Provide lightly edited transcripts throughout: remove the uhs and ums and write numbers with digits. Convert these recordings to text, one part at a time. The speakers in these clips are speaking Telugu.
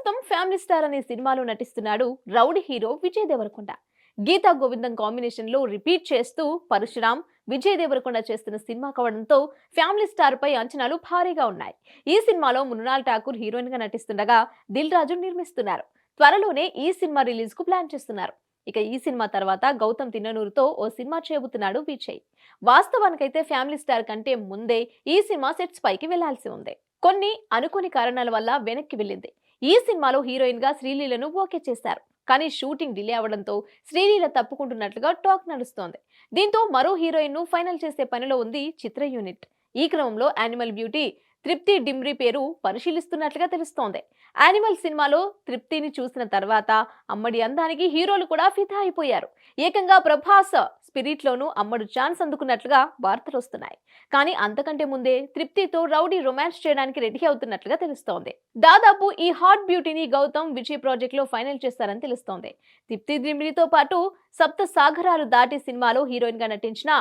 ప్రస్తుతం ఫ్యామిలీ స్టార్ అనే సినిమాలో నటిస్తున్నాడు రౌడీ హీరో విజయ్ దేవరకొండ. గీతా గోవిందం కాంబినేషన్ లో రిపీట్ చేస్తూ పరశురామ్ విజయ్ దేవరకొండ చేస్తున్న సినిమా కావడంతో ఫ్యామిలీ స్టార్ పై అంచనాలు భారీగా ఉన్నాయి. ఈ సినిమాలో మృణాల్ ఠాకూర్ హీరోయిన్ గా నటిస్తుండగా దిల్ రాజు నిర్మిస్తున్నారు. త్వరలోనే ఈ సినిమా రిలీజ్ కు ప్లాన్ చేస్తున్నారు. ఇక ఈ సినిమా తర్వాత గౌతమ్ తిన్ననూరుతో ఓ సినిమా చేయబోతున్నాడు విజయ్. వాస్తవానికైతే ఫ్యామిలీ స్టార్ కంటే ముందే ఈ సినిమా సెట్స్ పైకి వెళ్లాల్సి ఉంది. కొన్ని అనుకోని కారణాల వల్ల వెనక్కి వెళ్ళింది. ఈ సినిమాలో హీరోయిన్ గా శ్రీలీలను ఓకే చేశారు. కానీ షూటింగ్ డిలే అవడంతో శ్రీలీల తప్పుకుంటున్నట్లుగా టాక్ నడుస్తోంది. దీంతో మరో హీరోయిన్ ను ఫైనల్ చేసే పనిలో ఉంది చిత్ర యూనిట్. ఈ క్రమంలో యానిమల్ బ్యూటీ తృప్తి డిమ్రీ పేరు పరిశీలిస్తున్నట్లుగా తెలుస్తోంది. యానిమల్ సినిమాలో తృప్తిని చూసిన తర్వాత అమ్మడి అందానికి హీరోలు కూడా ఫిదా అయిపోయారు. ఏకంగా ప్రభాస్ స్పిరిట్ లోను అమ్మడు ఛాన్స్ అందుకున్నట్లుగా వార్తలు వస్తున్నాయి. కానీ అంతకంటే ముందే తృప్తితో రౌడీ రొమాన్స్ చేయడానికి రెడీ అవుతున్నట్లుగా తెలుస్తోంది. దాదాపు ఈ హాట్ బ్యూటీని గౌతమ్ విజయ్ ప్రాజెక్ట్ లో ఫైనల్ చేస్తారని తెలుస్తోంది. తృప్తి డిమ్రీతో పాటు సప్త సాగరాలు దాటి సినిమాలో హీరోయిన్ గా నటించిన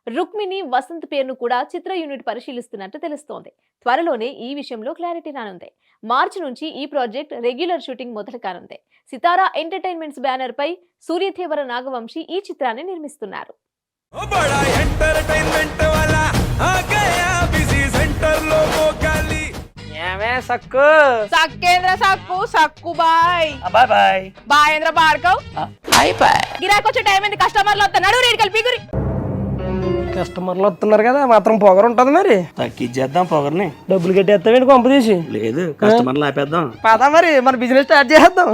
రుక్మిణి వసంత్ పేరును కూడా చిత్ర యూనిట్ పరిశీలిస్తున్నట్టు తెలుస్తోంది. త్వరలోనే ఈ విషయంలో క్లారిటీ రానుంది. మార్చి నుంచి ఈ ప్రాజెక్ట్ రెగ్యులర్ షూటింగ్ మొదలు కానుంది. సితారా ఎంటర్టైన్మెంట్స్ బ్యానర్ పై సూర్యదేవర నాగవంశీ ఈ చిత్రాన్ని నిర్మిస్తున్నారు. సక్కు సక్కేంద్ర సక్కు సక్కు బాయ్ బాయ్ బాయ్ బాయేంద్ర భార్గవ్ బాయ్ బాయ్. గిరాకి వచ్చే టైం ఏంది? కస్టమర్లు వస్తున్నాడు, రేడికల్ కలిపి కస్టమర్లు వస్తున్నారు కదా, మాత్రం పొగరు ఉంటది మరి. తగ్గించేద్దాం పొగర్ని. డబ్బులు కట్టేస్తామేంటి కొంప తీసి? లేదు, కస్టమర్లు ఆపేద్దాం. పదా మరి మన బిజినెస్ స్టార్ట్ చేద్దాం.